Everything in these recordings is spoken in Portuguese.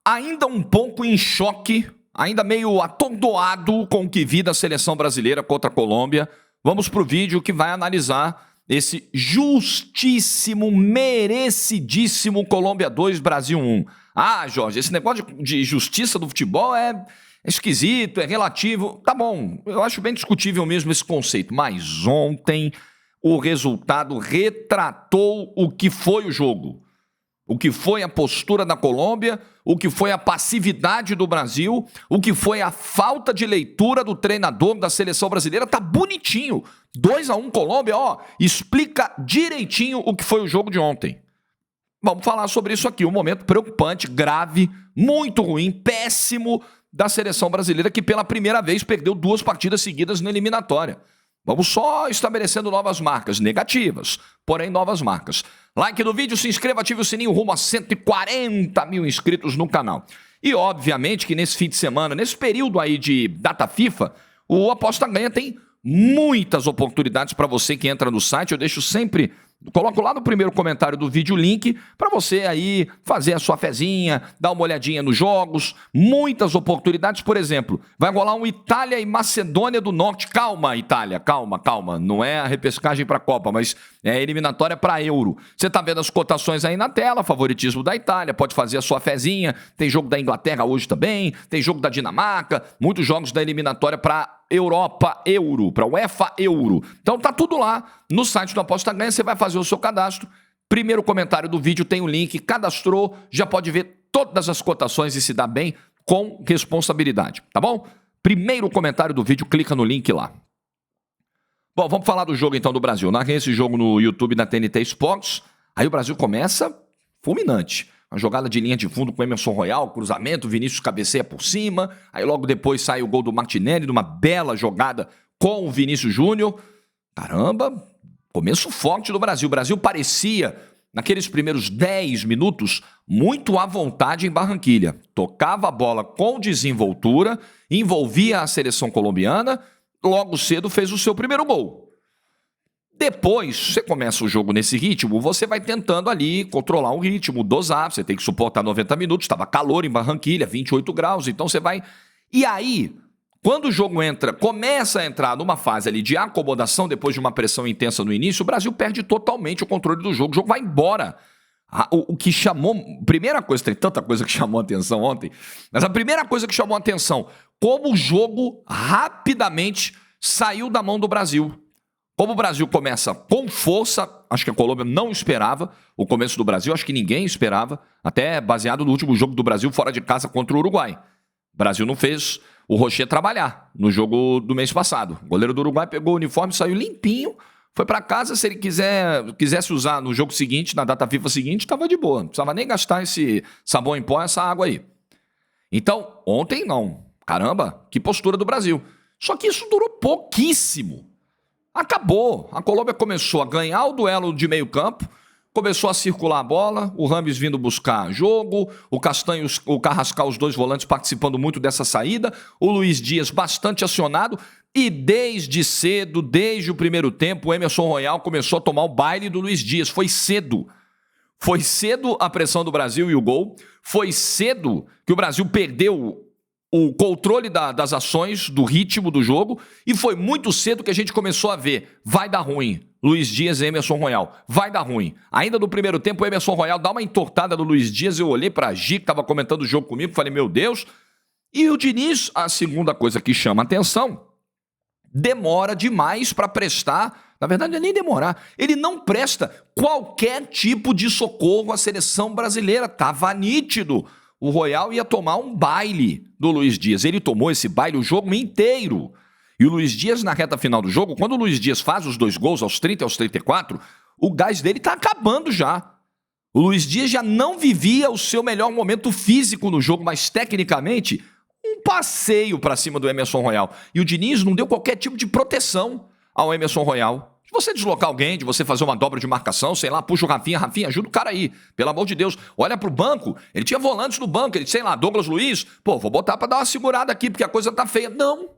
Ainda um pouco em choque, ainda meio atordoado com o que vi da seleção brasileira contra a Colômbia, vamos pro vídeo que vai analisar esse justíssimo, merecidíssimo Colômbia 2, Brasil 1. Ah, Jorge, esse negócio de justiça do futebol é esquisito, é relativo. Tá bom, eu acho bem discutível mesmo esse conceito, mas ontem o resultado retratou o que foi o jogo. O que foi a postura da Colômbia, o que foi a passividade do Brasil, o que foi a falta de leitura do treinador da seleção brasileira. Tá bonitinho. 2-1 Colômbia, ó, explica direitinho o que foi o jogo de ontem. Vamos falar sobre isso aqui, um momento preocupante, grave, muito ruim, péssimo da seleção brasileira que pela primeira vez perdeu 2 partidas seguidas na eliminatória. Vamos só estabelecendo novas marcas, negativas, porém novas marcas. Like no vídeo, se inscreva, ative o sininho rumo a 140 mil inscritos no canal. E obviamente que nesse fim de semana, nesse período aí de data FIFA, o Aposta Ganha tem muitas oportunidades para você que entra no site. Eu deixo sempre, coloco lá no primeiro comentário do vídeo o link para você aí fazer a sua fezinha, dar uma olhadinha nos jogos. Muitas oportunidades, por exemplo, vai rolar um Itália e Macedônia do Norte. Calma, Itália, calma. Não é a repescagem para a Copa, mas é a eliminatória para Euro. Você tá vendo as cotações aí na tela, favoritismo da Itália, pode fazer a sua fezinha. Tem jogo da Inglaterra hoje também, tem jogo da Dinamarca, muitos jogos da eliminatória para Europa Euro, para UEFA Euro. Então tá tudo lá no site do Aposta Ganha, você vai fazer o seu cadastro. Primeiro comentário do vídeo tem o link, cadastrou, já pode ver todas as cotações e se dá bem com responsabilidade, tá bom? Primeiro comentário do vídeo, clica no link lá. Bom, vamos falar do jogo então do Brasil. Narrei esse jogo no YouTube da TNT Sports. Aí o Brasil começa fulminante. Uma jogada de linha de fundo com Emerson Royal, cruzamento, Vinícius cabeceia por cima. Aí logo depois sai o gol do Martinelli, numa bela jogada com o Vinícius Júnior. Caramba, começo forte do Brasil. O Brasil parecia, naqueles primeiros 10 minutos, muito à vontade em Barranquilha. Tocava a bola com desenvoltura, envolvia a seleção colombiana, logo cedo fez o seu primeiro gol. Depois, você começa o jogo nesse ritmo, você vai tentando ali controlar o ritmo, dosar, você tem que suportar 90 minutos, estava calor em Barranquilha, 28 graus, então você vai... E aí, quando o jogo começa a entrar numa fase ali de acomodação, depois de uma pressão intensa no início, o Brasil perde totalmente o controle do jogo vai embora. O que chamou... Primeira coisa, tem tanta coisa que chamou a atenção ontem, mas a primeira coisa que chamou a atenção, como o jogo rapidamente saiu da mão do Brasil. Como o Brasil começa com força, acho que a Colômbia não esperava o começo do Brasil, acho que ninguém esperava, até baseado no último jogo do Brasil fora de casa contra o Uruguai. O Brasil não fez o Rocher trabalhar no jogo do mês passado. O goleiro do Uruguai pegou o uniforme, saiu limpinho, foi para casa, se ele quisesse usar no jogo seguinte, na data FIFA seguinte, estava de boa. Não precisava nem gastar esse sabão em pó, essa água aí. Então, ontem não. Caramba, que postura do Brasil. Só que isso durou pouquíssimo. Acabou. A Colômbia começou a ganhar o duelo de meio campo, começou a circular a bola, o Rames vindo buscar jogo, o Castanho, o Carrascal, os dois volantes participando muito dessa saída, o Luiz Dias bastante acionado e desde cedo, desde o primeiro tempo, o Emerson Royal começou a tomar o baile do Luiz Dias. Foi cedo. Foi cedo a pressão do Brasil e o gol. Foi cedo que o Brasil perdeu o controle das ações, do ritmo do jogo, e foi muito cedo que a gente começou a ver, vai dar ruim, Luiz Dias e Emerson Royal, vai dar ruim. Ainda no primeiro tempo, o Emerson Royal dá uma entortada no Luiz Dias, eu olhei pra Gi, que estava comentando o jogo comigo, falei, meu Deus, e o Diniz, a segunda coisa que chama atenção, demora demais para prestar, na verdade não é nem demorar, ele não presta qualquer tipo de socorro à seleção brasileira, tava nítido. O Royal ia tomar um baile do Luiz Dias. Ele tomou esse baile o jogo inteiro. E o Luiz Dias, na reta final do jogo, quando o Luiz Dias faz os 2 gols aos 30 e aos 34, o gás dele tá acabando já. O Luiz Dias já não vivia o seu melhor momento físico no jogo, mas tecnicamente, um passeio para cima do Emerson Royal. E o Diniz não deu qualquer tipo de proteção ao Emerson Royal. De você deslocar alguém, de você fazer uma dobra de marcação, sei lá, puxa o Rafinha, ajuda o cara aí, pelo amor de Deus. Olha pro banco, ele tinha volantes no banco, ele, sei lá, Douglas Luiz, pô, vou botar pra dar uma segurada aqui, porque a coisa tá feia. Não.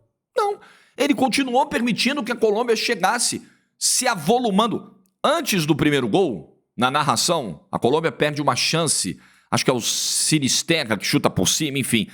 Ele continuou permitindo que a Colômbia chegasse, se avolumando. Antes do primeiro gol, na narração, a Colômbia perde uma chance Acho que é o Sinisterra que chuta por cima, enfim.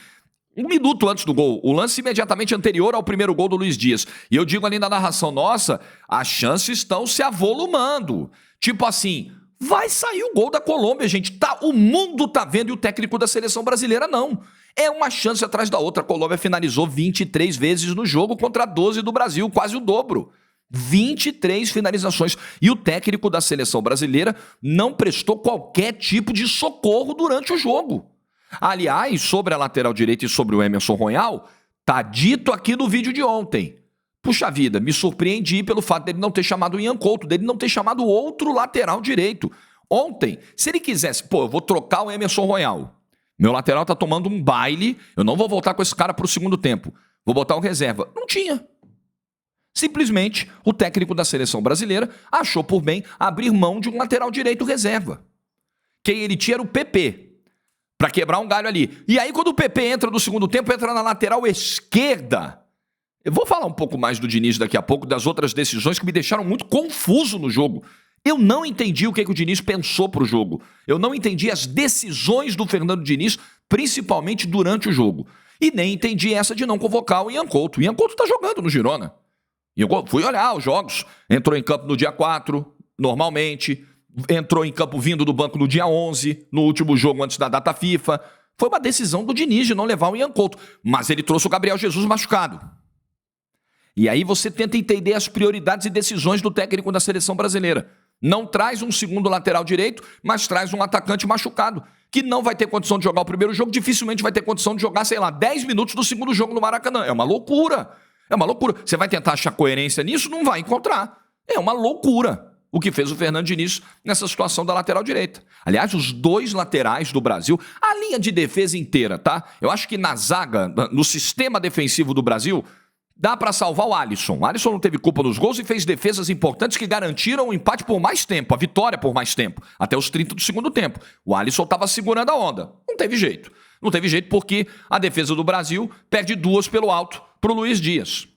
1 minuto antes do gol, o lance imediatamente anterior ao primeiro gol do Luiz Dias. E eu digo ali na narração nossa, as chances estão se avolumando. Tipo assim, vai sair o gol da Colômbia, gente. O mundo tá vendo e o técnico da seleção brasileira não. É uma chance atrás da outra. A Colômbia finalizou 23 vezes no jogo contra 12 do Brasil, quase o dobro. 23 finalizações. E o técnico da seleção brasileira não prestou qualquer tipo de socorro durante o jogo. Aliás, sobre a lateral direita e sobre o Emerson Royal, tá dito aqui no vídeo de ontem. Puxa vida, me surpreendi pelo fato dele não ter chamado o Ian Couto, dele não ter chamado outro lateral direito. Ontem, se ele quisesse, eu vou trocar o Emerson Royal. Meu lateral tá tomando um baile, eu não vou voltar com esse cara pro segundo tempo. Vou botar o reserva. Não tinha. Simplesmente, o técnico da seleção brasileira achou por bem abrir mão de um lateral direito reserva. Quem ele tinha era o PP. Para quebrar um galho ali. E aí, quando o PP entra no segundo tempo, entra na lateral esquerda. Eu vou falar um pouco mais do Diniz daqui a pouco, das outras decisões que me deixaram muito confuso no jogo. Eu não entendi o que o Diniz pensou pro jogo. Eu não entendi as decisões do Fernando Diniz, principalmente durante o jogo. E nem entendi essa de não convocar o Ian Couto. O Ian Couto tá jogando no Girona. E eu fui olhar os jogos. Entrou em campo no dia 4, normalmente. Entrou em campo vindo do banco no dia 11, no último jogo antes da data FIFA. Foi uma decisão do Diniz de não levar o Ian Couto. Mas ele trouxe o Gabriel Jesus machucado. E aí você tenta entender as prioridades e decisões do técnico da seleção brasileira. Não traz um segundo lateral direito, mas traz um atacante machucado, que não vai ter condição de jogar o primeiro jogo, dificilmente vai ter condição de jogar, 10 minutos do segundo jogo no Maracanã. É uma loucura. É uma loucura. Você vai tentar achar coerência nisso? Não vai encontrar. É uma loucura o que fez o Fernando Diniz nessa situação da lateral direita. Aliás, os dois laterais do Brasil, a linha de defesa inteira, tá? Eu acho que na zaga, no sistema defensivo do Brasil, dá pra salvar o Alisson. O Alisson não teve culpa nos gols e fez defesas importantes que garantiram o empate por mais tempo, a vitória por mais tempo, até os 30 do segundo tempo. O Alisson tava segurando a onda. Não teve jeito. Não teve jeito porque a defesa do Brasil perde 2 pelo alto pro Luiz Dias.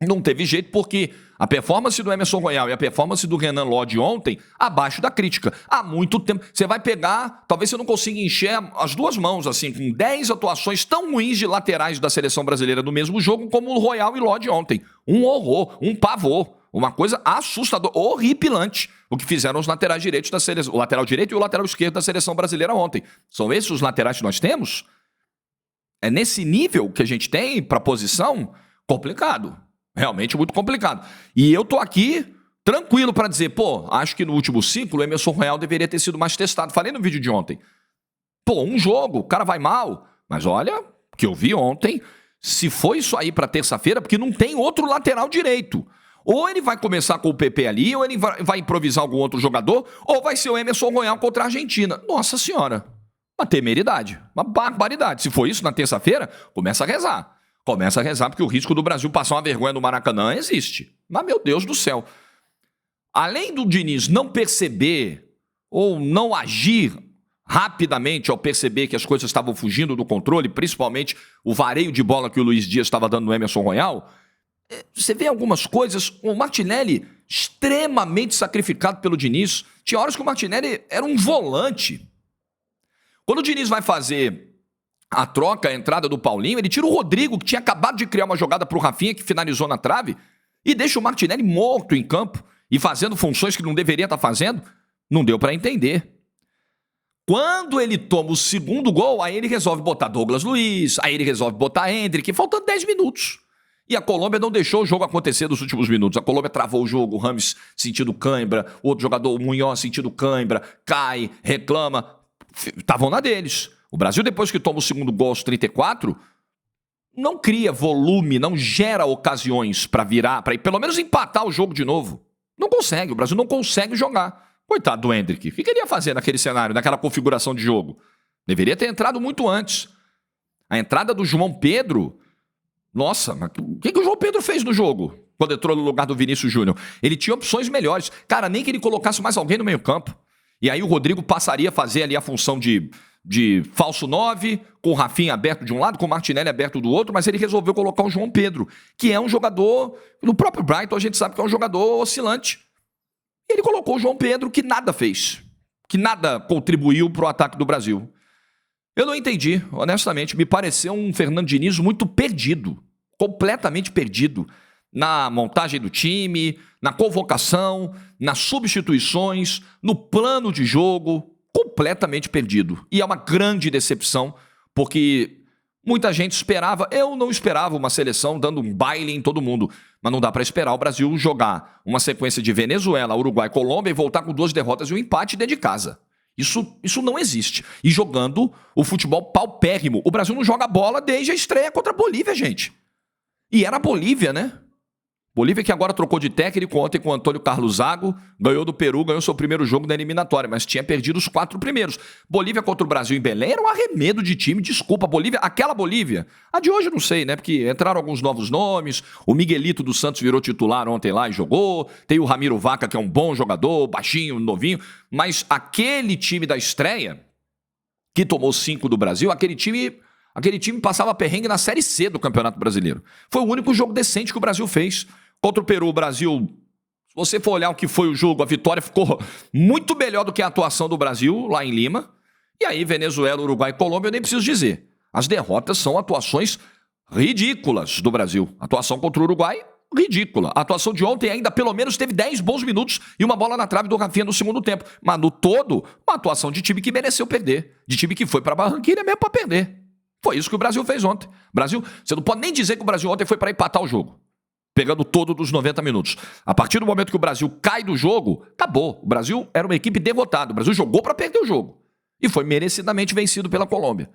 Não teve jeito porque a performance do Emerson Royal e a performance do Renan Lodge ontem, abaixo da crítica. Há muito tempo. Você vai pegar, talvez você não consiga encher as duas mãos, assim, com 10 atuações tão ruins de laterais da seleção brasileira no mesmo jogo como o Royal e Lodge ontem. Um horror, um pavor. Uma coisa assustadora, horripilante, o que fizeram os laterais direitos da seleção, o lateral direito e o lateral esquerdo da seleção brasileira ontem. São esses os laterais que nós temos? É nesse nível que a gente tem para posição? Complicado. Realmente muito complicado. E eu tô aqui tranquilo para dizer, acho que no último ciclo o Emerson Royal deveria ter sido mais testado. Falei no vídeo de ontem. Um jogo, o cara vai mal. Mas olha, o que eu vi ontem, se foi isso aí para terça-feira, porque não tem outro lateral direito. Ou ele vai começar com o PP ali, ou ele vai improvisar algum outro jogador, ou vai ser o Emerson Royal contra a Argentina. Nossa Senhora, uma temeridade, uma barbaridade. Se for isso na terça-feira, começa a rezar. Começa a rezar, porque o risco do Brasil passar uma vergonha no Maracanã existe. Mas, meu Deus do céu. Além do Diniz não perceber ou não agir rapidamente ao perceber que as coisas estavam fugindo do controle, principalmente o vareio de bola que o Luiz Dias estava dando no Emerson Royal, você vê algumas coisas, o Martinelli extremamente sacrificado pelo Diniz. Tinha horas que o Martinelli era um volante. Quando o Diniz vai fazer a troca, a entrada do Paulinho, ele tira o Rodrigo, que tinha acabado de criar uma jogada pro Rafinha, que finalizou na trave, e deixa o Martinelli morto em campo e fazendo funções que não deveria estar fazendo. Não deu para entender. Quando ele toma o segundo gol, aí ele resolve botar Douglas Luiz, aí ele resolve botar Endrick, faltando 10 minutos. E a Colômbia não deixou o jogo acontecer nos últimos minutos. A Colômbia travou o jogo, o Rames sentindo cãibra, o outro jogador, o Munhoz, sentindo cãibra, cai, reclama. Estavam na deles. O Brasil, depois que toma o segundo gol aos 34, não cria volume, não gera ocasiões para virar, para pelo menos empatar o jogo de novo. Não consegue, o Brasil não consegue jogar. Coitado do Endrick. O que ele ia fazer naquele cenário, naquela configuração de jogo? Deveria ter entrado muito antes. A entrada do João Pedro... Nossa, mas o que o João Pedro fez no jogo quando entrou no lugar do Vinícius Júnior? Ele tinha opções melhores. Cara, nem que ele colocasse mais alguém no meio campo. E aí o Rodrigo passaria a fazer ali a função de falso 9, com o Rafinha aberto de um lado, com o Martinelli aberto do outro, mas ele resolveu colocar o João Pedro, que é um jogador... No próprio Brighton a gente sabe que é um jogador oscilante. Ele colocou o João Pedro, que nada fez. Que nada contribuiu para o ataque do Brasil. Eu não entendi, honestamente. Me pareceu um Fernando Diniz muito perdido, completamente perdido na montagem do time, na convocação, nas substituições, no plano de jogo, completamente perdido. E é uma grande decepção, porque muita gente esperava, eu não esperava uma seleção dando um baile em todo mundo, mas não dá para esperar o Brasil jogar uma sequência de Venezuela, Uruguai, Colômbia e voltar com 2 derrotas e um empate dentro de casa. Isso não existe. E jogando o futebol paupérrimo. O Brasil não joga bola desde a estreia contra a Bolívia, gente. E era a Bolívia, né? Bolívia que agora trocou de técnico ontem com o Antônio Carlos Zago, ganhou do Peru, ganhou seu primeiro jogo da eliminatória, mas tinha perdido os 4 primeiros. Bolívia contra o Brasil em Belém era um arremedo de time, desculpa, Bolívia, aquela Bolívia, a de hoje eu não sei, né, porque entraram alguns novos nomes, o Miguelito dos Santos virou titular ontem lá e jogou, tem o Ramiro Vaca que é um bom jogador, baixinho, novinho, mas aquele time da estreia, que tomou 5 do Brasil, aquele time passava perrengue na Série C do Campeonato Brasileiro. Foi o único jogo decente que o Brasil fez. Contra o Peru, o Brasil, se você for olhar o que foi o jogo, a vitória ficou muito melhor do que a atuação do Brasil lá em Lima. E aí, Venezuela, Uruguai e Colômbia, eu nem preciso dizer. As derrotas são atuações ridículas do Brasil. A atuação contra o Uruguai, ridícula. A atuação de ontem ainda pelo menos teve 10 bons minutos e uma bola na trave do Rafinha no segundo tempo. Mas no todo, uma atuação de time que mereceu perder. De time que foi para Barranquilla mesmo para perder. Foi isso que o Brasil fez ontem. Brasil, você não pode nem dizer que o Brasil ontem foi para empatar o jogo, pegando todo dos 90 minutos. A partir do momento que o Brasil cai do jogo, acabou. O Brasil era uma equipe derrotada. O Brasil jogou para perder o jogo. E foi merecidamente vencido pela Colômbia.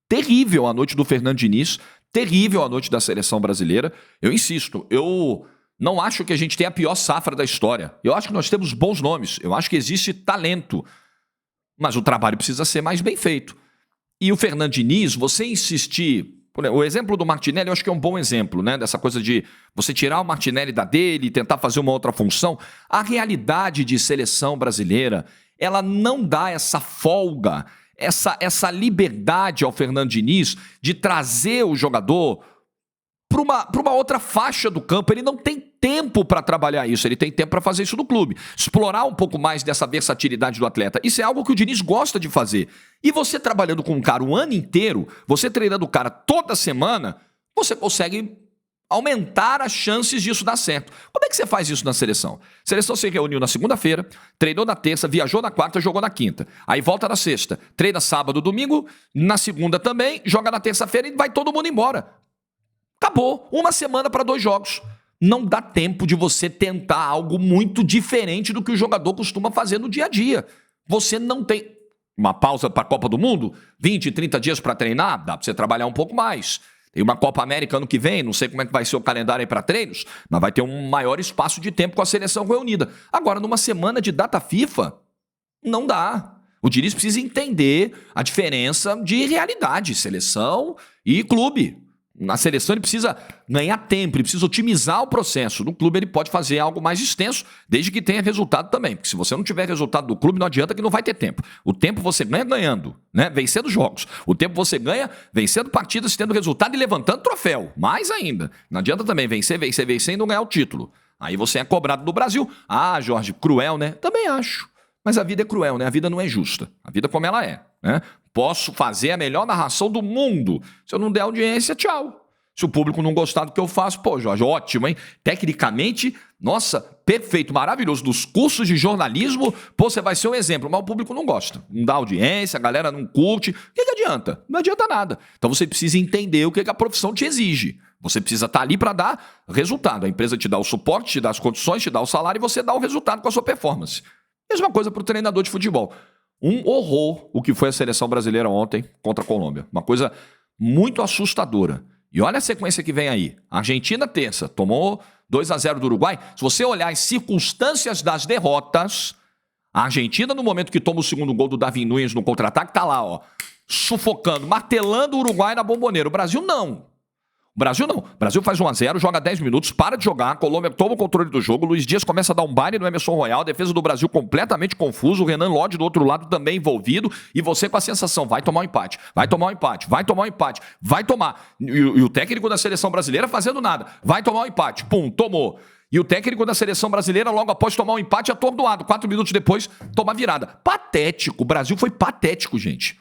Terrível a noite do Fernando Diniz, terrível a noite da seleção brasileira. Eu insisto, eu não acho que a gente tenha a pior safra da história. Eu acho que nós temos bons nomes. Eu acho que existe talento. Mas o trabalho precisa ser mais bem feito. E o Fernando Diniz, você insistir... O exemplo do Martinelli eu acho que é um bom exemplo, né? Dessa coisa de você tirar o Martinelli da dele e tentar fazer uma outra função. A realidade de seleção brasileira, ela não dá essa folga, essa liberdade ao Fernando Diniz de trazer o jogador para uma outra faixa do campo. Ele não tem tempo para trabalhar isso, ele tem tempo para fazer isso no clube. Explorar um pouco mais dessa versatilidade do atleta. Isso é algo que o Diniz gosta de fazer. E você trabalhando com um cara o ano inteiro, você treinando o cara toda semana, você consegue aumentar as chances disso dar certo. Como é que você faz isso na seleção? A seleção se reuniu na segunda-feira, treinou na terça, viajou na quarta, jogou na quinta. Aí volta na sexta, treina sábado, domingo, na segunda também, joga na terça-feira e vai todo mundo embora. Acabou. Uma semana para 2 jogos. Não dá tempo de você tentar algo muito diferente do que o jogador costuma fazer no dia a dia. Você não tem uma pausa para a Copa do Mundo, 20, 30 dias para treinar, dá para você trabalhar um pouco mais. Tem uma Copa América ano que vem, não sei como é que vai ser o calendário aí para treinos, mas vai ter um maior espaço de tempo com a seleção reunida. Agora, numa semana de data FIFA, não dá. O Diniz precisa entender a diferença de realidade, seleção e clube. Na seleção ele precisa ganhar tempo, ele precisa otimizar o processo. No clube ele pode fazer algo mais extenso, desde que tenha resultado também. Porque se você não tiver resultado do clube, não adianta que não vai ter tempo. O tempo você ganha ganhando, né? Vencendo jogos. O tempo você ganha vencendo partidas, tendo resultado e levantando troféu. Mais ainda. Não adianta também vencer e não ganhar o título. Aí você é cobrado do Brasil. Ah, Jorge, cruel, né? Também acho. Mas a vida é cruel, né? A vida não é justa. A vida como ela é, né? Posso fazer a melhor narração do mundo. Se eu não der audiência, tchau. Se o público não gostar do que eu faço, pô, Jorge, ótimo, hein? Tecnicamente, nossa, perfeito, maravilhoso. Dos cursos de jornalismo, pô, você vai ser um exemplo. Mas o público não gosta. Não dá audiência, a galera não curte. O que adianta? Não adianta nada. Então você precisa entender o que a profissão te exige. Você precisa estar ali para dar resultado. A empresa te dá o suporte, te dá as condições, te dá o salário e você dá o resultado com a sua performance. Mesma coisa para o treinador de futebol. Um horror o que foi a seleção brasileira ontem contra a Colômbia. Uma coisa muito assustadora. E olha a sequência que vem aí. A Argentina, terça, tomou 2-0 do Uruguai. Se você olhar as circunstâncias das derrotas, a Argentina, no momento que toma o segundo gol do Darwin Núñez no contra-ataque, tá lá, ó, sufocando, martelando o Uruguai na bomboneira. O Brasil não. O Brasil não. O Brasil faz 1-0, joga 10 minutos, para de jogar, a Colômbia toma o controle do jogo, Luiz Dias começa a dar um baile no Emerson Royal, a defesa do Brasil completamente confusa, o Renan Lodge do outro lado também envolvido, e você com a sensação, vai tomar um empate, vai tomar um empate, vai tomar um empate, vai tomar. E o técnico da seleção brasileira fazendo nada, vai tomar um empate, pum, tomou. E o técnico da seleção brasileira, logo após tomar um empate, atordoado. 4 minutos depois, toma virada. Patético. O Brasil foi patético, gente.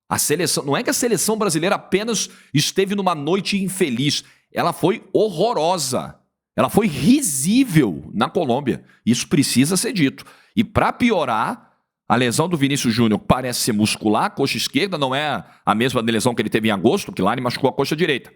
A seleção, não é que a seleção brasileira apenas esteve numa noite infeliz, ela foi horrorosa. Ela foi risível na Colômbia. Isso precisa ser dito. E para piorar, a lesão do Vinícius Júnior parece ser muscular, a coxa esquerda não é a mesma lesão que ele teve em agosto, que lá ele machucou a coxa direita.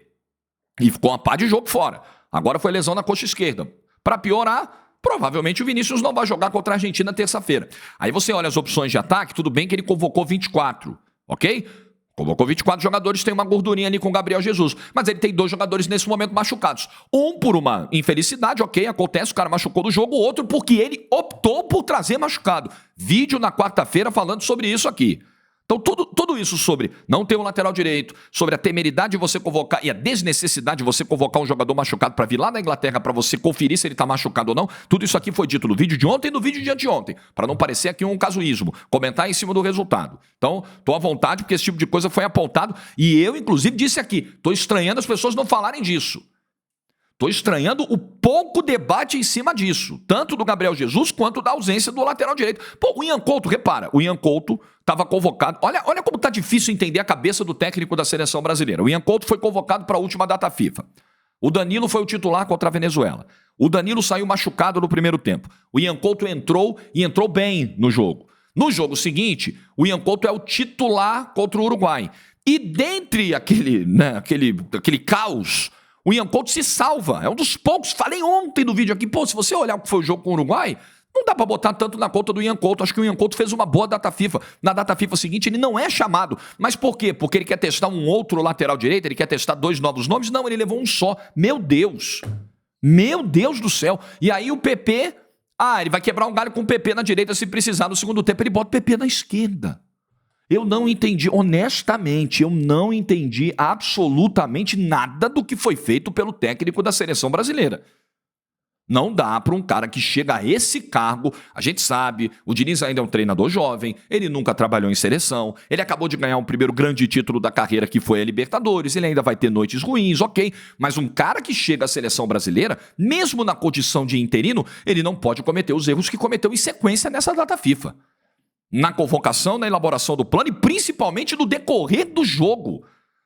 E ficou uma pá de jogo fora. Agora foi lesão na coxa esquerda. Para piorar, provavelmente o Vinícius não vai jogar contra a Argentina terça-feira. Aí você olha as opções de ataque, tudo bem que ele convocou 24, ok? Convocou 24 jogadores, tem uma gordurinha ali com o Gabriel Jesus. Mas ele tem 2 jogadores nesse momento machucados. Um por uma infelicidade, ok, acontece, o cara machucou do jogo. O outro porque ele optou por trazer machucado. Vídeo na quarta-feira falando sobre isso aqui. Então tudo isso sobre não ter um lateral direito, sobre a temeridade de você convocar e a desnecessidade de você convocar um jogador machucado para vir lá na Inglaterra para você conferir se ele está machucado ou não, tudo isso aqui foi dito no vídeo de ontem e no vídeo de anteontem, para não parecer aqui um casuísmo, comentar em cima do resultado. Então, estou à vontade porque esse tipo de coisa foi apontado e eu, inclusive, disse aqui, estou estranhando as pessoas não falarem disso. Estou estranhando o pouco debate em cima disso, tanto do Gabriel Jesus quanto da ausência do lateral direito. Pô, o Ian Couto, repara, o Ian Couto estava convocado. Olha como está difícil entender a cabeça do técnico da seleção brasileira. O Ian Couto foi convocado para a última data FIFA. O Danilo foi o titular contra a Venezuela. O Danilo saiu machucado no primeiro tempo. O Ian Couto entrou e entrou bem no jogo. No jogo seguinte, o Ian Couto é o titular contra o Uruguai. E dentre aquele caos, o Ian Couto se salva, é um dos poucos, falei ontem no vídeo aqui, pô, se você olhar o que foi o jogo com o Uruguai, não dá pra botar tanto na conta do Ian Couto, acho que o Ian Couto fez uma boa data FIFA, na data FIFA seguinte ele não é chamado, mas por quê? Porque ele quer testar um outro lateral direito, ele quer testar 2 novos nomes? Não, ele levou um só, meu Deus do céu, e aí o PP, ele vai quebrar um galho com o PP na direita se precisar no segundo tempo, ele bota o PP na esquerda. Eu não entendi, honestamente, eu não entendi absolutamente nada do que foi feito pelo técnico da seleção brasileira. Não dá para um cara que chega a esse cargo, a gente sabe, o Diniz ainda é um treinador jovem, ele nunca trabalhou em seleção, ele acabou de ganhar um primeiro grande título da carreira que foi a Libertadores, ele ainda vai ter noites ruins, ok, mas um cara que chega à seleção brasileira, mesmo na condição de interino, ele não pode cometer os erros que cometeu em sequência nessa data FIFA. Na convocação, na elaboração do plano e principalmente no decorrer do jogo.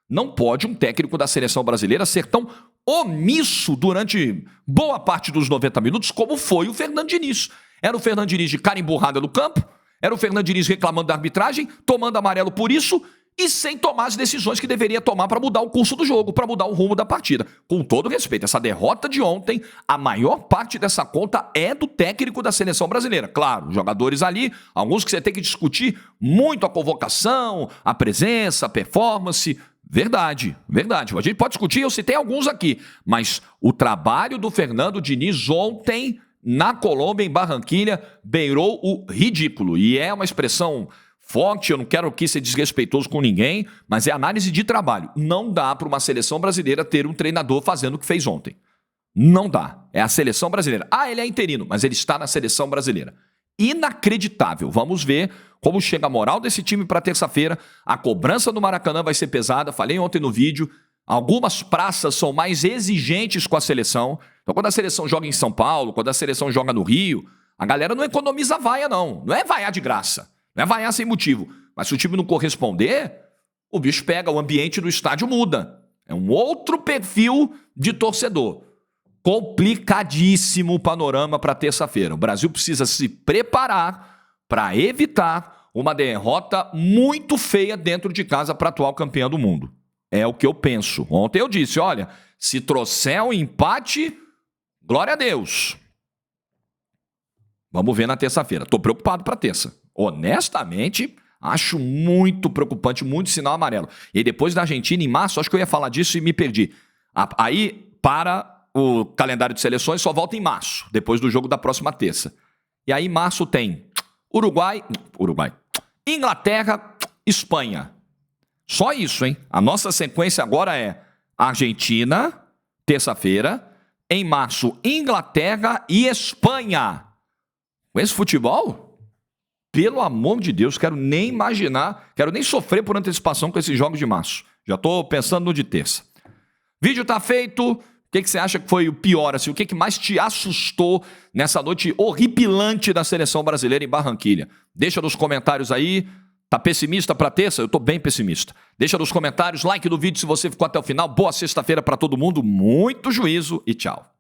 Não pode um técnico da seleção brasileira ser tão omisso durante boa parte dos 90 minutos como foi o Fernando Diniz. Era o Fernando Diniz de cara emburrada no campo, era o Fernando Diniz reclamando da arbitragem, tomando amarelo por isso e sem tomar as decisões que deveria tomar para mudar o curso do jogo, para mudar o rumo da partida. Com todo respeito, essa derrota de ontem, a maior parte dessa conta é do técnico da seleção brasileira. Claro, jogadores ali, alguns que você tem que discutir muito a convocação, a presença, a performance. Verdade. A gente pode discutir, eu citei alguns aqui, mas o trabalho do Fernando Diniz ontem na Colômbia, em Barranquilha, beirou o ridículo. E é uma expressão forte, eu não quero aqui ser desrespeitoso com ninguém, mas é análise de trabalho. Não dá para uma seleção brasileira ter um treinador fazendo o que fez ontem. Não dá. É a seleção brasileira. Ele é interino, mas ele está na seleção brasileira. Inacreditável. Vamos ver como chega a moral desse time para terça-feira. A cobrança do Maracanã vai ser pesada. Falei ontem no vídeo. Algumas praças são mais exigentes com a seleção. Então, quando a seleção joga em São Paulo, quando a seleção joga no Rio, a galera não economiza vaia, não. Não é vaiar de graça. Não é vaiar sem motivo. Mas se o time não corresponder, o bicho pega, o ambiente do estádio muda. É um outro perfil de torcedor. Complicadíssimo o panorama para terça-feira. O Brasil precisa se preparar para evitar uma derrota muito feia dentro de casa para a atual campeã do mundo. É o que eu penso. Ontem eu disse, olha, se trouxer um empate, glória a Deus. Vamos ver na terça-feira. Estou preocupado para terça. Honestamente, acho muito preocupante, muito sinal amarelo. E depois da Argentina, em março, acho que eu ia falar disso e me perdi. Aí, para o calendário de seleções, só volta em março, depois do jogo da próxima terça. E aí, em março tem Uruguai, Inglaterra, Espanha. Só isso, hein? A nossa sequência agora é Argentina, terça-feira, em março, Inglaterra e Espanha. Com esse futebol? Pelo amor de Deus, quero nem imaginar, quero nem sofrer por antecipação com esses jogos de março. Já estou pensando no de terça. Vídeo tá feito. O que você acha que foi o pior? Assim, o que mais te assustou nessa noite horripilante da seleção brasileira em Barranquilha? Deixa nos comentários aí. Tá pessimista para terça? Eu tô bem pessimista. Deixa nos comentários, like no vídeo se você ficou até o final. Boa sexta-feira para todo mundo, muito juízo e tchau.